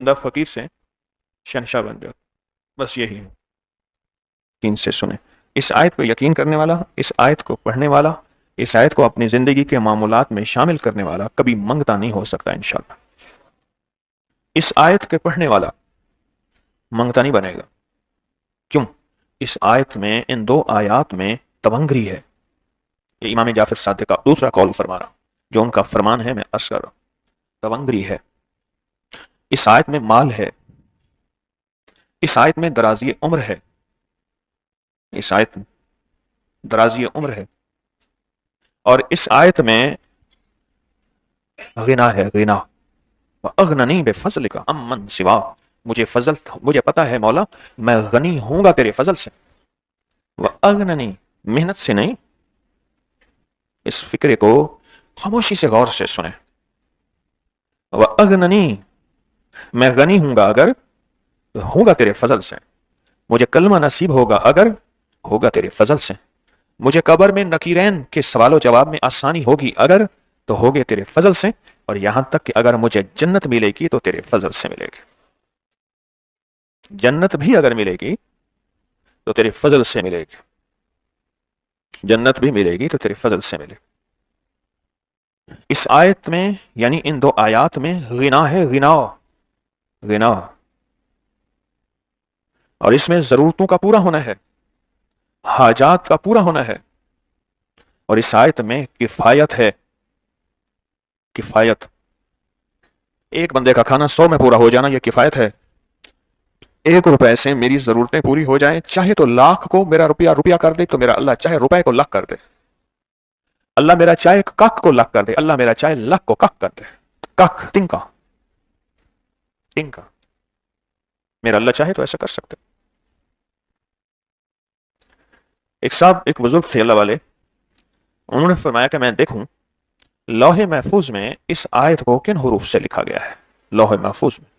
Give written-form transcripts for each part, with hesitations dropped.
دا فقیر سے شہنشاہ بن جاتا. بس یہی ہے. یقین سے سنیں. اس آیت پہ یقین کرنے والا، اس آیت کو پڑھنے والا، اس آیت کو اپنی زندگی کے معمولات میں شامل کرنے والا کبھی منگتا نہیں ہو سکتا انشاءاللہ. اس آیت کے پڑھنے والا منگتا نہیں بنے گا. کیوں؟ اس آیت میں، ان دو آیات میں تبنگری ہے. یہ امام جعفر صادق کا دوسرا قول فرما رہا ہوں، جو ان کا فرمان ہے میں عرض کر رہا ہوں. تبنگری ہے. اس آیت میں مال ہے. اس آیت میں درازی عمر ہے. اس آیت میں درازی عمر ہے. اور اس آیت میں غنا ہے. غنا اغننی بفضلک امن سوا. مجھے پتا ہے مولا میں غنی ہوں گا تیرے فضل سے. اغننی محنت سے نہیں. اس فکرے کو خاموشی سے غور سے سنیں. اغننی میں غنی ہوں گا اگر ہوگا تیرے فضل سے. مجھے کلمہ نصیب ہوگا اگر ہوگا تیرے فضل سے. مجھے قبر میں نکیرین کے سوال و جواب میں آسانی ہوگی اگر تو ہوگے تیرے فضل سے. اور یہاں تک کہ اگر مجھے جنت ملے گی تو تیرے فضل سے ملے گی. جنت بھی اگر ملے گی تو تیرے فضل سے ملے گی. جنت بھی ملے گی تو تیرے فضل سے ملے گی. اس آیت میں یعنی ان دو آیات میں غنا ہے. غنا غنا. اور اس میں ضرورتوں کا پورا ہونا ہے، حاجات کا پورا ہونا ہے. اور اس آیت میں کفایت ہے. کفایت. ایک بندے کا کھانا 100 میں پورا ہو جانا یہ کفایت ہے. 1 روپے سے میری ضرورتیں پوری ہو جائیں. چاہے تو لاکھ کو میرا روپیہ روپیہ کر دے تو میرا اللہ چاہے روپے کو لاکھ کر دے. اللہ میرا چاہے کک کو لاکھ کر دے. اللہ میرا چاہے لاکھ کو کک کر دے. کک تنکا تنکا. میرا اللہ چاہے تو ایسا کر سکتے. ایک صاحب، ایک بزرگ تھے اللہ والے، انہوں نے فرمایا کہ میں دیکھوں لوح محفوظ میں اس آیت کو کن حروف سے لکھا گیا ہے. لوح محفوظ میں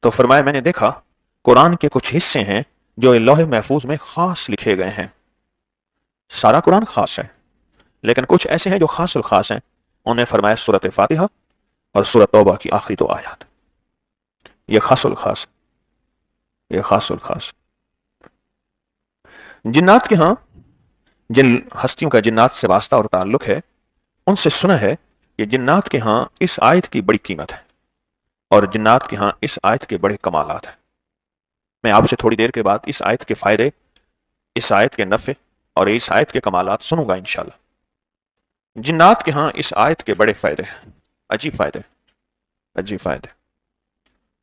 تو فرمایا میں نے دیکھا قرآن کے کچھ حصے ہیں جو لوح محفوظ میں خاص لکھے گئے ہیں. سارا قرآن خاص ہے لیکن کچھ ایسے ہیں جو خاص الخاص ہیں. انہوں نے فرمایا سورۃ فاتحہ اور سورۃ توبہ کی آخری 2 آیات. یہ خاص الخاص. یہ خاص الخاص. جنات کے ہاں جن ہستیوں کا جنات سے واسطہ اور تعلق ہے ان سے سنا ہے کہ جنات کے ہاں اس آیت کی بڑی قیمت ہے اور جنات کے ہاں اس آیت کے بڑے کمالات ہیں. میں آپ سے تھوڑی دیر کے بعد اس آیت کے فائدے، اس آیت کے نفع اور اس آیت کے کمالات سنوں گا انشاءاللہ. جنات کے ہاں اس آیت کے بڑے فائدے ہیں. عجیب فائدے، عجیب فائدے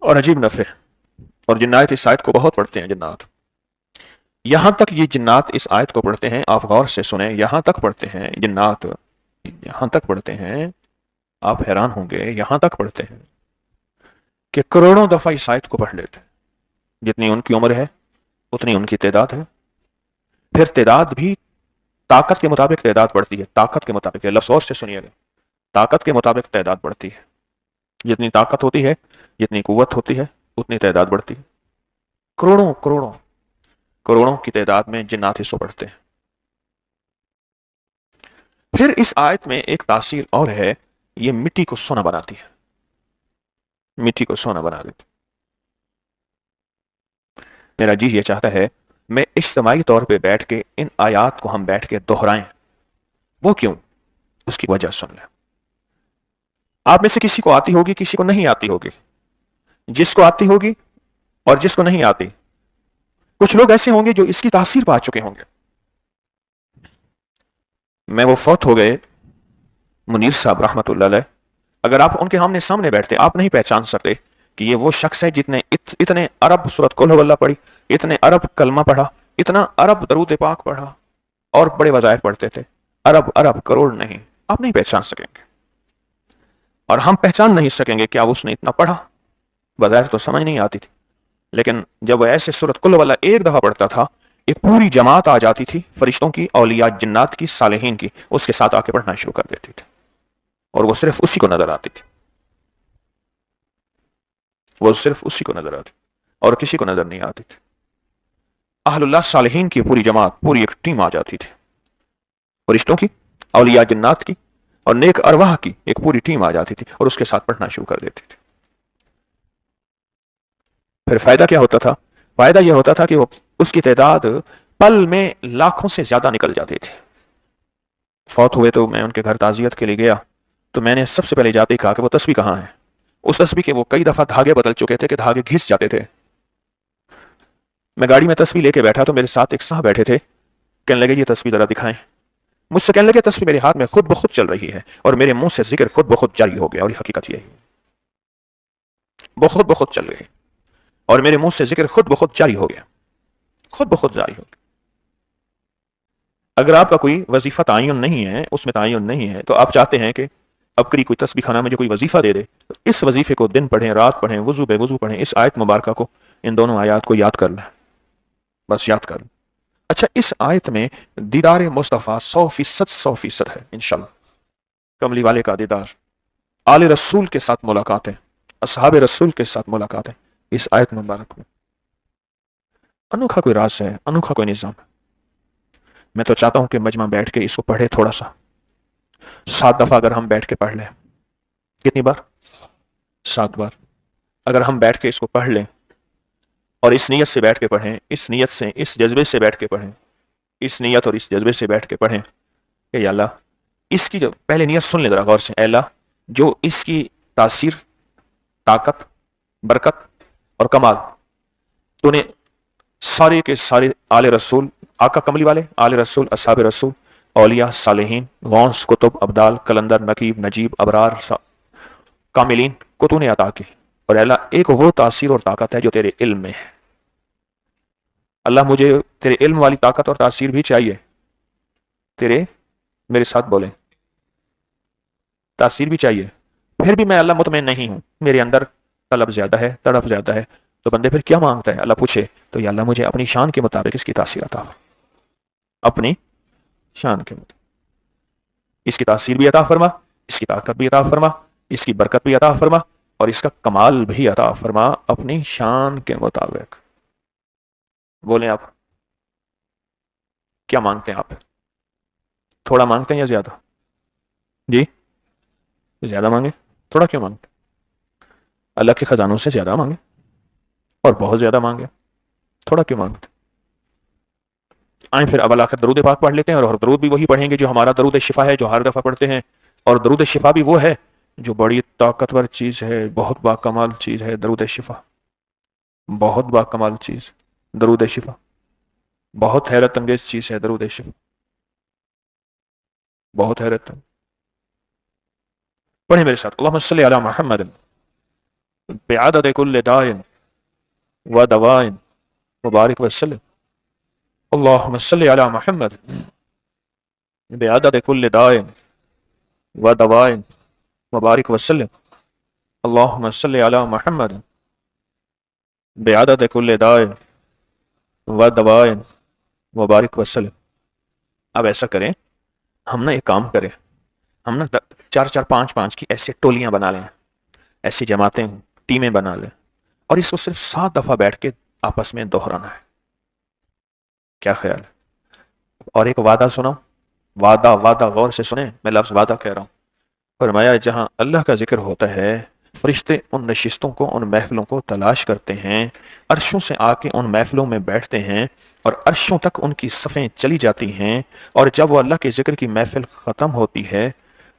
اور عجیب نفع. اور جنات اس آیت کو بہت پڑھتے ہیں. جنات یہاں تک یہ جنات اس آیت کو پڑھتے ہیں، آپ غور سے سنیں، یہاں تک پڑھتے ہیں جنات، یہاں تک پڑھتے ہیں، آپ حیران ہوں گے، یہاں تک پڑھتے ہیں کہ کروڑوں دفعہ اس آیت کو پڑھ لیتے ہیں. جتنی ان کی عمر ہے اتنی ان کی تعداد ہے. پھر تعداد بھی طاقت کے مطابق تعداد بڑھتی ہے. طاقت کے مطابق، لفظ اور سے سنیے گا، طاقت کے مطابق تعداد بڑھتی ہے. جتنی طاقت ہوتی ہے، جتنی قوت ہوتی ہے، اتنی تعداد بڑھتی ہے. کروڑوں کروڑوں کروڑوں کی تعداد میں جنات حصوں بڑھتے ہیں. پھر اس آیت میں ایک تاثیر اور ہے، یہ مٹی کو سونا بناتی ہے. مٹی کو سونا بنا دیتی. میرا جی یہ چاہتا ہے میں اجتماعی طور پہ بیٹھ کے ان آیات کو ہم بیٹھ کے دہرائیں. وہ کیوں؟ اس کی وجہ سن لیں. آپ میں سے کسی کو آتی ہوگی، کسی کو نہیں آتی ہوگی. جس کو آتی ہوگی اور جس کو نہیں آتی، کچھ لوگ ایسے ہوں گے جو اس کی تاثیر پا چکے ہوں گے. میں وہ فوت ہو گئے منیر صاحب رحمۃ اللہ علیہ، اگر آپ ان کے سامنے بیٹھتے آپ نہیں پہچان سکتے کہ یہ وہ شخص ہے جتنے اتنے ارب سورۃ قل ھو اللہ پڑھی، اتنے ارب کلمہ پڑھا، اتنا ارب درود پاک پڑھا اور بڑے وظائف پڑھتے تھے. ارب کروڑ نہیں، آپ نہیں پہچان سکیں گے. اور ہم پہچان نہیں سکیں گے کہ اب اس نے اتنا پڑھا. وظائف تو سمجھ نہیں آتی تھی، لیکن جب وہ ایسے سورۃ قل ھو اللہ ایک دفعہ پڑھتا تھا، ایک پوری جماعت آ جاتی تھی، فرشتوں کی، اولیاء، جنات کی، صالحین کی، اس کے ساتھ آ کے پڑھنا شروع کر دیتی تھی. اور وہ صرف اسی کو نظر آتی تھی. وہ صرف اسی کو نظر آتی اور کسی کو نظر نہیں آتی تھی. اہل اللہ صالحین کی پوری جماعت، پوری ایک ٹیم آ جاتی تھی، فرشتوں کی، اولیاء جنات کی اور نیک ارواح کی ایک پوری ٹیم آ جاتی تھی اور اس کے ساتھ پڑھنا شروع کر دیتی تھی. پھر فائدہ کیا ہوتا تھا؟ فائدہ یہ ہوتا تھا کہ وہ اس کی تعداد پل میں لاکھوں سے زیادہ نکل جاتی تھی. فوت ہوئے تو میں ان کے گھر تعزیت کے لیے گیا تو میں نے سب سے پہلے جاتے ہی کہا کہ وہ تسبیح کہاں ہے. اس تسبیح کے وہ کئی دفعہ دھاگے بدل چکے تھے کہ دھاگے گھس جاتے تھے. میں گاڑی میں تسبیح لے کے بیٹھا تو میرے ساتھ ایک صاحب بیٹھے تھے. کہنے لگے یہ تسبیح ذرا دکھائیں. مجھ سے کہنے لگے تسبیح میرے ہاتھ میں خود بخود چل رہی ہے اور میرے منہ سے ذکر خود بخود جاری ہو گیا. اور یہ حقیقت یہ ہے, بخود بخود چل رہی ہے اور میرے منہ سے ذکر خود بخود جاری ہو گیا, خود بخود جاری ہو گیا. اگر آپ کا کوئی وظیفہ تعین نہیں ہے, اس میں تعین نہیں ہے, تو آپ چاہتے ہیں کہ اب کری کوئی تسبیح خانہ مجھے کوئی وظیفہ دے دے, تو اس وظیفے کو دن پڑھیں, رات پڑھیں, وضو بے وضو پڑھیں, اس آیت مبارکہ کو, ان دونوں آیات کو یاد کر لیں, بس یاد کر لیں. اچھا, اس آیت میں دیدار مصطفیٰ 100% ہے انشاءاللہ. کملی والے کا دیدار, آل رسول کے ساتھ ملاقاتیں, اصحاب رسول کے ساتھ ملاقاتیں اس آیت مبارک میں. انوکھا کوئی راز ہے, انوکھا کوئی نظام ہے. میں تو چاہتا ہوں کہ مجمع بیٹھ کے اس کو پڑھے تھوڑا سا, 7 دفعہ اگر ہم بیٹھ کے پڑھ لیں. کتنی بار؟ 7 بار. اگر ہم بیٹھ کے اس کو پڑھ لیں اور اس نیت سے بیٹھ کے پڑھیں, اس نیت سے, اس جذبے سے بیٹھ کے پڑھیں, اس نیت اور اس جذبے سے بیٹھ کے پڑھیں کہ یا اللہ, اس کی جو پہلے نیت سن لیں ذرا غور سے, اے اللہ جو اس کی تاثیر, طاقت, برکت اور کمال تو نے سارے کے سارے آل رسول, آقا کملی والے, آل رسول, اصحاب رسول, اولیاء, صالحین, غوث, کتب, ابدال, کلندر, نقیب, نجیب, ابرار, کاملین کو تو نے عطا کی. اور اللہ ایک وہ تاثیر اور طاقت ہے جو تیرے علم میں ہے. اللہ مجھے تیرے علم والی طاقت اور تاثیر بھی چاہیے. تیرے, میرے ساتھ بولیں, تاثیر بھی چاہیے. پھر بھی میں اللہ مطمئن نہیں ہوں, میرے اندر طلب زیادہ ہے, تڑپ زیادہ ہے. تو بندے پھر کیا مانگتا ہے؟ اللہ پوچھے تو یا اللہ مجھے اپنی شان کے مطابق اس کی تاثیر عطا, اپنی شان کے مطابق اس کی تاثیر بھی عطا فرما, اس کی طاقت بھی عطا فرما, اس کی برکت بھی عطا فرما, اور اس کا کمال بھی عطا فرما اپنی شان کے مطابق. بولیں آپ کیا مانگتے ہیں؟ آپ تھوڑا مانگتے ہیں یا زیادہ؟ جی زیادہ مانگے. تھوڑا کیوں مانگتے؟ اللہ کے خزانوں سے زیادہ مانگے اور بہت زیادہ مانگے. تھوڑا کیوں مانگتے؟ آئیں پھر اول آخر درود پاک پڑھ لیتے ہیں, اور درود بھی وہی پڑھیں گے جو ہمارا درود شفا ہے, جو ہر دفعہ پڑھتے ہیں. اور درود شفا بھی وہ ہے جو بڑی طاقتور چیز ہے, بہت با کمال چیز ہے. درود شفا بہت با کمال چیز, درود شفا بہت حیرت انگیز چیز ہے. درود شفا بہت حیرت انگیز. پڑھیں میرے ساتھ, اللہم صلی علی محمد بعدد کل داء و دواء مبارک وسلم. اللہم صلی علی محمد بعدد کل داء و دواء مبارک وسلم. اللہم صلی علی محمد بعدد کل داء و دواء مبارک وسلم. اب ایسا کریں, ہم نا ایک کام کریں, ہم نا 4-4, 5-5 کی ایسے ٹولیاں بنا لیں, ایسی جماعتیں, ٹیمیں بنا لیں, اور اس کو صرف 7 دفعہ بیٹھ کے آپس میں دہرانا ہے. کیا خیال ہے؟ اور ایک وعدہ سناؤ, وعدہ, وعدہ غور سے سنیں, میں لفظ وعدہ کہہ رہا ہوں. فرمایا جہاں اللہ کا ذکر ہوتا ہے فرشتے ان نشستوں کو, ان محفلوں کو تلاش کرتے ہیں, عرشوں سے آ کے ان محفلوں میں بیٹھتے ہیں, اور عرشوں تک ان کی صفیں چلی جاتی ہیں. اور جب وہ اللہ کے ذکر کی محفل ختم ہوتی ہے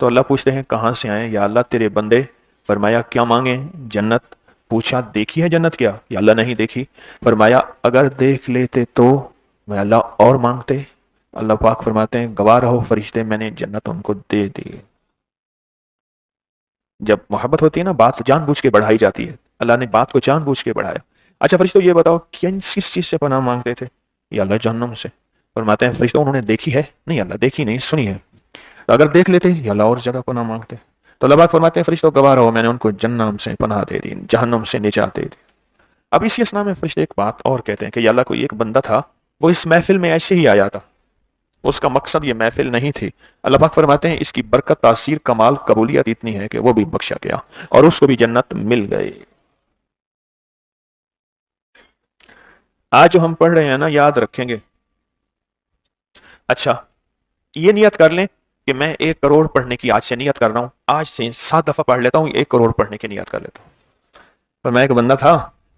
تو اللہ پوچھتے ہیں کہاں سے آئے؟ یا اللہ تیرے بندے. فرمایا کیا مانگیں؟ جنت. پوچھا دیکھی ہے جنت کیا؟ یا اللہ نہیں دیکھی. فرمایا اگر دیکھ لیتے تو میں اللہ اور مانگتے. اللہ پاک فرماتے ہیں گواہ رہو فرشتے, میں نے جنت ان کو دے دی. جب محبت ہوتی ہے نا, بات جان بوجھ کے بڑھائی جاتی ہے. اللہ نے بات کو جان بوجھ کے بڑھایا. اچھا فرشتوں یہ بتاؤ کس چیز سے پناہ مانگتے تھے؟ یا اللہ جہنم سے. فرماتے ہیں فرشتوں انہوں نے دیکھی ہے؟ نہیں اللہ دیکھی نہیں, سنی ہے. اگر دیکھ لیتے یا اللہ اور زیادہ پناہ مانگتے. تو اللہ پاک فرماتے ہیں فرشتوں گواہ رہو, میں نے ان کو جہنم سے پناہ دے دی, جہنم سے نجات دے دی. اب اسی اسنا میں فرشتے ایک بات اور کہتے ہیں کہ یا اللہ کوئی ایک بندہ تھا, وہ اس محفل میں ایسے ہی آیا تھا, اس کا مقصد یہ محفل نہیں تھی. اللہ پاک فرماتے ہیں اس کی برکت, تاثیر, کمال, قبولیت اتنی ہے کہ وہ بھی بخشا گیا اور اس کو بھی جنت مل گئی. آج جو ہم پڑھ رہے ہیں نا, یاد رکھیں گے. اچھا یہ نیت کر لیں کہ میں 1 کروڑ پڑھنے کی آج سے نیت کر رہا ہوں, آج سے 7 دفعہ پڑھ لیتا ہوں, 1 کروڑ پڑھنے کی نیت کر لیتا ہوں. پر میں ایک بندہ تھا,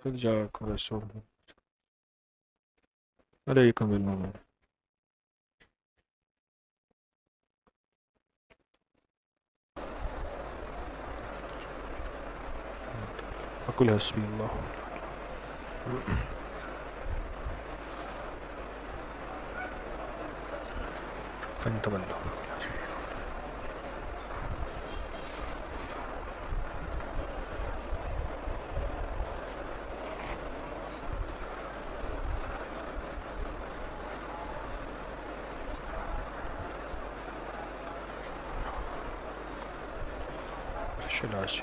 قد جاءكم رسول عليكم بالمؤمنين فقل حسبي الله فإن تولوا شلاشي